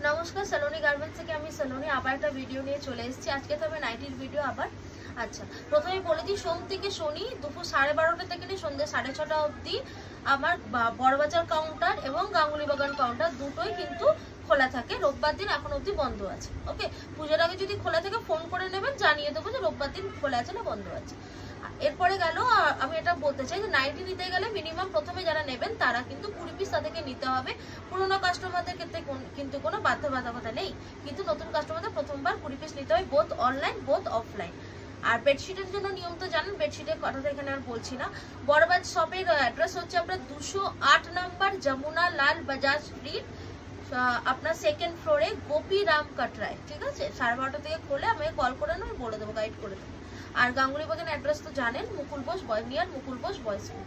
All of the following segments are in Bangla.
নমস্কার, সলোনি গার্মেন্টস থেকে আমি সলোনি আবার একটা ভিডিও নিয়ে চলে এসেছি। আজকে তো আমি নাইটির ভিডিও আবার। আচ্ছা, প্রথমে বলে দিই, সোম থেকে শনি দুপুর 12:30টা থেকে নিয়ে সন্ধ্যে 6:30 অবধি আমার বড়বাজার কাউন্টার এবং গাঙ্গুলি বাগান কাউন্টার দুটোই কিন্তু খোলা থাকে। রোববার দিন এখন অবধি বন্ধ আছে। ওকে, পুজোর আগে যদি খোলা থাকে ফোন করে নেবেন, জানিয়ে দেবো যে রোববার দিন খোলা আছে না বন্ধ আছে। এরপরে গেল, আমি এটা বলতে চাই যে নাইটি নিতে গেলে মিনিমাম প্রথমে যারা নেবেন তারা কিন্তু 20 পিস তাদেরকে নিতে হবে। পুরোনো কাস্টমারদের ক্ষেত্রে কিন্তু কোনো বাধ্যবাধকতা নেই, কিন্তু নতুন কাস্টমারদের প্রথমবার 20 পিস নিতে হয়, বোথ অনলাইন বোথ অফলাইন। আর বেডশিটের জন্য নিয়ম তো জানেন, বেডশিটের কথাটা এখানে আর বলছি না। বড়বাজ শপের অ্যাড্রেস হচ্ছে আপনার 208 নম্বর যমুনা লাল বাজাজ স্ট্রিট, আপনার সেকেন্ড ফ্লোরে গোপী রাম কাটরায়। ঠিক আছে, 12:30 থেকে খোলে, আমাকে কল করে নেন, বলে দেবো, গাইড করে দেবো। আর গাঙ্গুলি বাগান অ্যাড্রেস তো জানেন, মুকুল বোস নিয়ার মুকুল বোস বয়েজ স্কুল।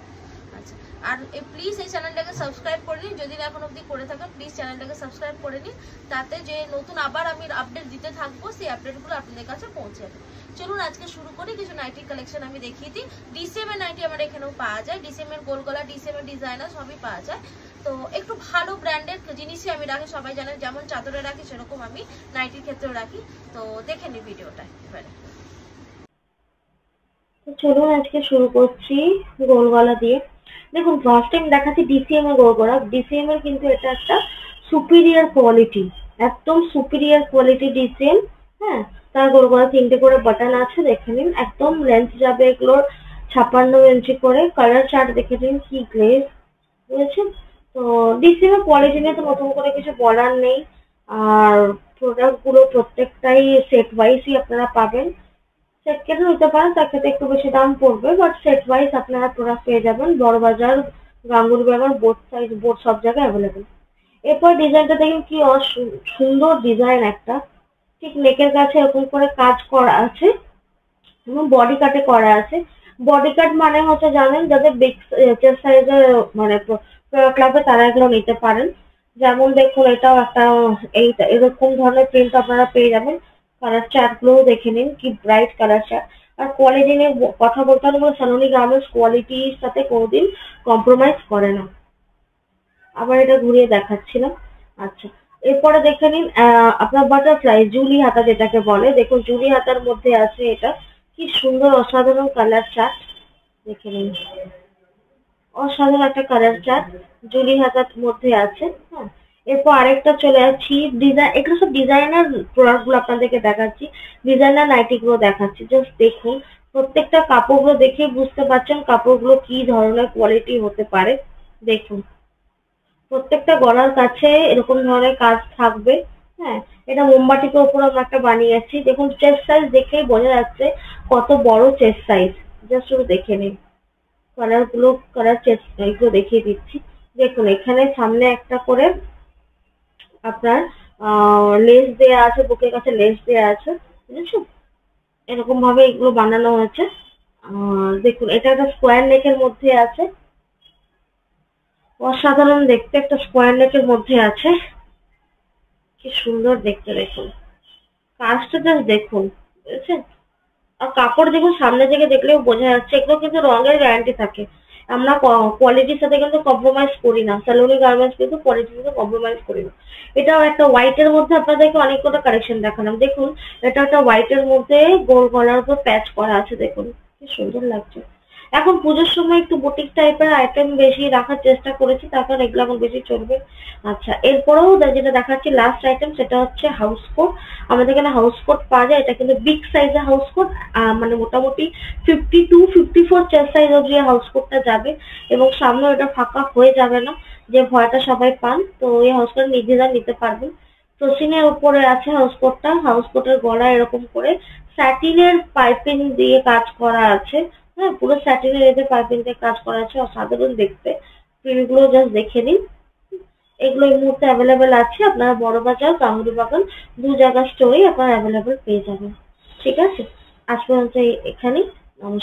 আচ্ছা, আর প্লিজ এই চ্যানেলটাকে সাবস্ক্রাইব করে নিন, যদি এখন অবধি করে থাকেন প্লিজ চ্যানেলটাকে সাবস্ক্রাইব করে নিন, তাতে যে নতুন আবার আমি আপডেট দিতে থাকবো সেই আপডেটগুলো আপনাদের কাছে পৌঁছে যাবে। চলুন আজকে শুরু করি। কিছু নাইটির কালেকশন আমি দেখিয়ে দিই। ডিসিএমের নাইটি আমার এখানেও পাওয়া যায়, ডিসিএমের গোলগলা, ডিসিএমের ডিজাইনার সবই পাওয়া যায়। তো একটু ভালো ব্র্যান্ডের জিনিসই আমি রাখি, সবাই জানেন, যেমন চাদরে রাখি সেরকম আমি নাইটির ক্ষেত্রেও রাখি। তো দেখে নিই ভিডিওটা এবারে। চলুন আজকে শুরু করছি গোলগলা দিয়ে। দেখুন, ফার্স্ট টাইম দেখাচ্ছি ডিসিএম এর গোলগলা। ডিসিএম এর কিন্তু এটা একটা সুপিরিয়ার কোয়ালিটি, একদম সুপিরিয়ার কোয়ালিটি ডিসিএম। হ্যাঁ, তার গোলগলা 3টে করে বাটন আছে, দেখে নিন। একদম লেন্থ যাবে এগুলোর 56 ইঞ্চি করে। কালার চার্ট দেখে নিন, কি গ্লেজ, বুঝেছেন? তো ডিসিএম এর কোয়ালিটি নিয়ে তো নতুন করে কিছু বলার নেই। আর প্রোডাক্ট গুলো প্রত্যেকটাই সেট ওয়াইজই আপনারা পাবেন। সেট কেটে নিতে পারেন, তার ক্ষেত্রে একটু বেশি দাম পড়বে, বাট সেট ওয়াইজ আপনারা প্রোডাক্ট পেয়ে যাবেন। বড়বাজার, গাঙ্গুলি বাগান, বোথ সাইজ, বোথ সব জায়গায় অ্যাভেলেবেল। এরপর ডিজাইনটা দেখুন, কি সুন্দর ডিজাইন একটা। ঠিক নেকের কাছে এরকম করে কাজ করা আছে এবং বডি কাটে করা আছে। বডি কাট মানে হচ্ছে জানেন, যাদের বিগ চেস্ট সাইজের মানে ক্লাবে তারা এগুলো নিতে পারেন। যেমন দেখুন, এটাও একটা এইটা এরকম ধরনের প্রিন্ট আপনারা পেয়ে যাবেন। কালার চার্ট গুলো দেখে নিন, কি ব্রাইট কালার চার্ট। আর কোয়ালিটি নিয়ে কথা বলতে হলে সলোনি গার্মেন্টস কোয়ালিটির সাথে কোনোদিন কম্প্রোমাইজ করে না। আবার এটা ঘুরিয়ে দেখাচ্ছিলাম। আচ্ছা, এরপরে দেখে নিন আপনার বাটারফ্লাই জুলি হাতা যেটাকে বলে। দেখুন, জুলি হাতার মধ্যে আছে এটা, কি সুন্দর অসাধারণ কালার চার্ট, দেখে নিন। অসাধারণ একটা কালার চার্ট জুলি হাতার মধ্যে আছে। হ্যাঁ, এরপর আরেকটা চলে যাচ্ছি ডিজাইন। এগুলো সব ডিজাইনার প্রোডাক্ট গুলো আপনাদেরকে দেখাচ্ছি, ডিজাইনার নাইটি গুলো দেখাচ্ছি। জাস্ট দেখুন, প্রত্যেকটা কাপড়গুলো দেখে বুঝতে পারছেন কাপড়গুলো কি ধরনের কোয়ালিটি হতে পারে। দেখুন, প্রত্যেকটা গলার কাছে এরকম ধরনের কাজ থাকবে। হ্যাঁ, এটা মোমবাটিকে ওপর আমরা একটা বানিয়েছি। দেখুন, চেস্ট সাইজ দেখেই বোঝা যাচ্ছে কত বড় চেস্ট সাইজ। জাস্ট শুধু দেখে নিন কালার গুলো, কালার চেস্ট এগুলো দেখিয়ে দিচ্ছি। দেখুন, এখানে সামনে একটা করে আপনার লেস দেয়া আছে, বুকের কাছে লেস দেয়া আছে, বুঝেছেন? এরকম ভাবে এগুলো বানানো হয়েছে। দেখুন, এটা একটা স্কোয়ার নেকের মধ্যে আছে, অসাধারণ দেখতে একটা স্কোয়ার নেকের মধ্যে আছে, কি সুন্দর দেখতে। দেখুন কাজটা জাস্ট দেখুন, বুঝেছেন? আর কাপড় দেখুন, সামনে থেকে দেখলেও বোঝা যাচ্ছে এগুলো কিন্তু রঙের গ্যারান্টি থাকে। আমরা কোয়ালিটির সাথে কিন্তু কম্প্রোমাইজ করি না, সলোনি গার্মেন্টস কিন্তু কোয়ালিটির সাথে কম্প্রোমাইজ করি না। এটাও একটা হোয়াইটের মধ্যে আপনাদেরকে অনেকগুলো কালেকশন দেখালাম। দেখুন, এটা একটা হোয়াইটের মধ্যে গোল গলার উপর প্যাচ করা আছে, দেখুন কি সুন্দর লাগছে। এখন পুজোর সময় একটু বুটিক টাইপের আইটেম বেশি রাখার চেষ্টা করেছি, তার কারণ এগুলো এখন বেশি চলবে। আচ্ছা, এরপরেও যেটা দেখাচ্ছি লাস্ট আইটেম, সেটা হচ্ছে হাউস কোট। আমাদের এখানে হাউস কোট পাওয়া যায়, এটা কিন্তু বিগ সাইজের হাউস কোট, মানে মোটামুটি 52-54 চেস্ট সাইজ অবধি হাউস কোটটা যাবে, এবং সামনে ওটা ফাঁকা হয়ে যাবে না, যে ভয়টা সবাই পান। তো এই হাউস কোট নিজেরা নিতে পারবেন। ক্রসিংয়ের উপরে আছে হাউস কোটটা। হাউস কোটের গলা এরকম করে স্যাটিনের পাইপিং দিয়ে কাজ করা আছে। হ্যাঁ, পুরো স্যাটিনের এতে পাইপিং দিয়ে কাজ করা আছে, অসাধারণ দেখতে। প্রিন্ট গুলো জাস্ট দেখে নিন। এগুলো এই মুহূর্তে অ্যাভেলেবেল আছে, আপনারা বড়বাজার, গাঙ্গুলি বাগান দু জায়গার স্টোরেই আপনারা অ্যাভেলেবেল পেয়ে যাবেন। ঠিক আছে, আজ পর্যন্ত এখানেই। নমস্কার।